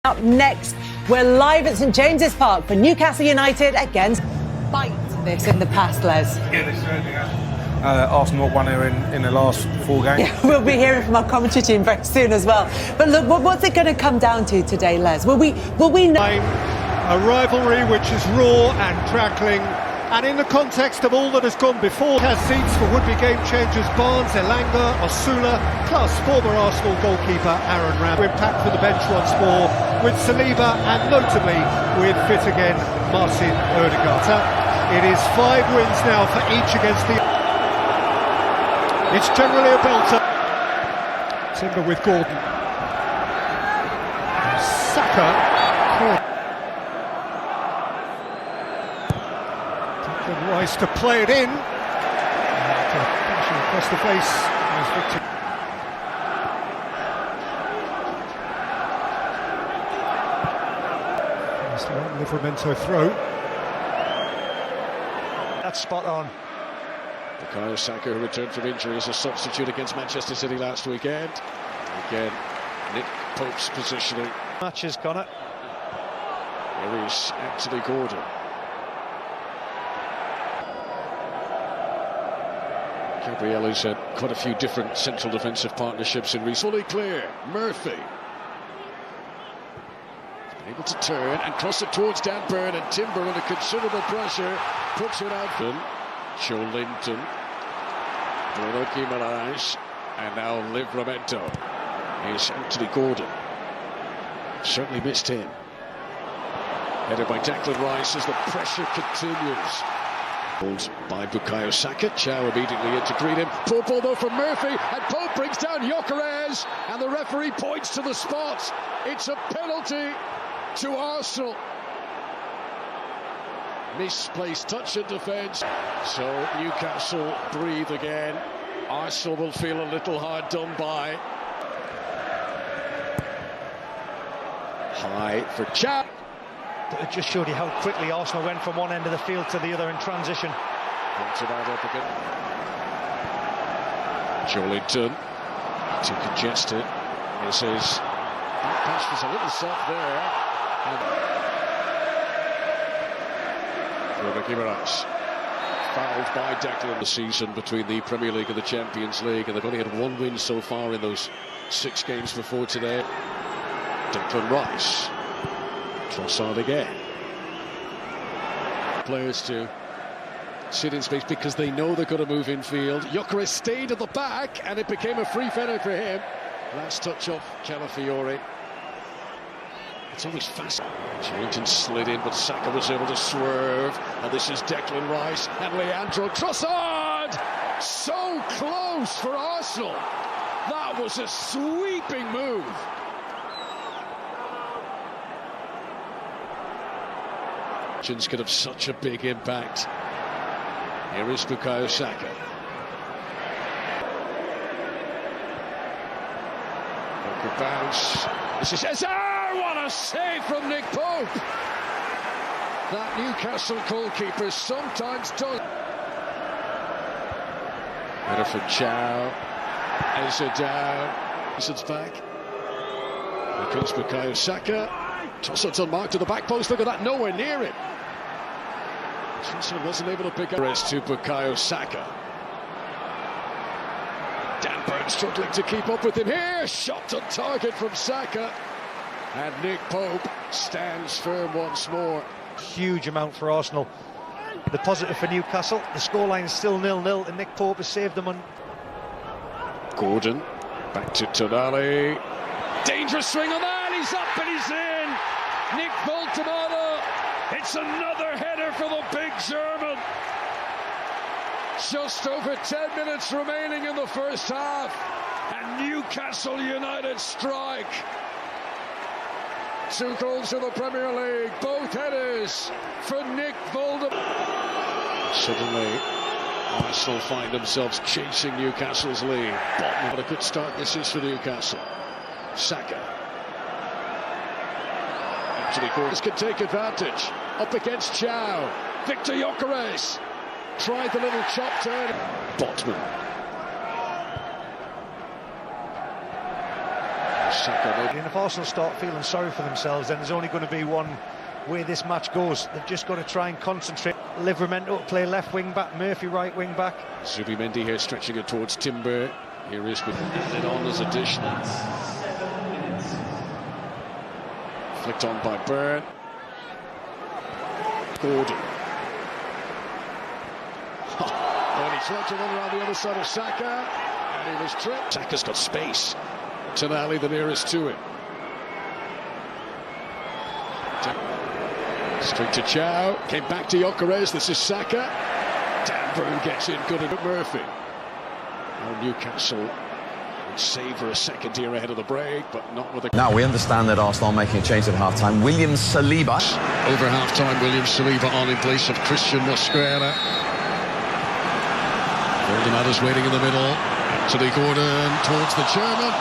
Up next, we're live at St James's Park for Newcastle United against Fight this in the past, Les. Yeah, they certainly have. Arsenal won here in the last 4 games. Yeah, we'll be hearing from our commentary team very soon as well. But look, what's it going to come down to today, Les? Will we know? A rivalry which is raw and crackling, and in the context of all that has gone before, has seats for would-be game changers Barnes, Elanga, Osula, plus former Arsenal goalkeeper Aaron Ram. Impact for the bench once more with Saliba and notably with fit again Martin Odegaard. It is 5 wins now for each against the. It's generally a belter. Timber with Gordon. Saka. Declan Rice to play it in. Pushing across the face as Victor. It's the Livramento throw. That's spot on. Bukayo Saka, who returned from injury as a substitute against Manchester City last weekend. Again, Nick Pope's positioning. Matches, Connor. Here is Anthony Gordon. Gabrielle's had quite a few different central defensive partnerships in recent. Fully clear. Murphy. Able to turn and cross it towards Dan Burn, and Timber under considerable pressure puts it out. Joe Linton, Bruno Guimaraes, and now Livramento. Here's Anthony Gordon. Certainly missed him. Headed by Declan Rice as the pressure continues. Pulled by Bukayo Saka. Chow immediately in to greet him. Pope though from Murphy, and Pope brings down Gyökeres, and the referee points to the spot. It's a penalty to Arsenal. Misplaced touch in defence. So Newcastle breathe again. Arsenal will feel a little hard done by. High for Chow. But it just showed you how quickly Arsenal went from one end of the field to the other in transition. Pointed out up again. Joelinton to congest it. This is back pass was a little soft there. Bruno Guimaraes fouled by Declan the season between the Premier League and the Champions League, and they've only had 1 win so far in those 6 games before today. Declan Rice. Trossard again. Players to sit in space because they know they're going to move infield. Gyökeres stayed at the back and it became a free header for him. Last touch off Calafiore. It's always fast. Joelinton slid in, but Saka was able to swerve. And this is Declan Rice and Leandro Trossard. So close for Arsenal. That was a sweeping move. Could have such a big impact. Here is Bukayo Saka. Good bounce. This is what a save from Nick Pope. That Newcastle goalkeeper sometimes does. Header from Chow. Eza down. It's back. Here comes Bukayo Saka. Trossard's unmarked to the back post. Look at that, nowhere near it. Trossard wasn't able to pick up. Rest to Bukayo Saka. Dan Burn struggling to keep up with him here. Shot on target from Saka. And Nick Pope stands firm once more. Huge amount for Arsenal. The positive for Newcastle. The scoreline is still 0-0, and Nick Pope has saved them on. Gordon back to Tonali. Dangerous swing on that. He's up and he's in. Nick Voltemada. It's another header for the big German. Just over 10 minutes remaining in the first half, and Newcastle United strike. 2 goals in the Premier League, both headers for Nick Voltemada. Suddenly, Arsenal find themselves chasing Newcastle's lead. Bottom. What a good start this is for Newcastle. Saka. Anthony Gordon can take advantage. Up against Chow. Victor Gyökeres tried the little chop turn. Botman. Saka. And if Arsenal start feeling sorry for themselves, then there's only going to be one way this match goes. They've just got to try and concentrate. Livramento to play left wing back, Murphy right wing back. Zubimendi here stretching it towards Timber. Here is with it on as additional. Flicked on by Byrne. Gordon. And he floated one around the other side of Saka. And he was tripped. Saka's got space. Tonali the nearest to him. Straight to Chow. Came back to Gyökeres. This is Saka. Dan Burn gets in good at Murphy. Now Newcastle would savour a second here ahead of the break, but not with a... Now we understand that Arsenal are making a change at half-time. William Saliba. Over half-time, William Saliba on in place of Christian Mosquera. All the matters waiting in the middle. Anthony Gordon towards the German.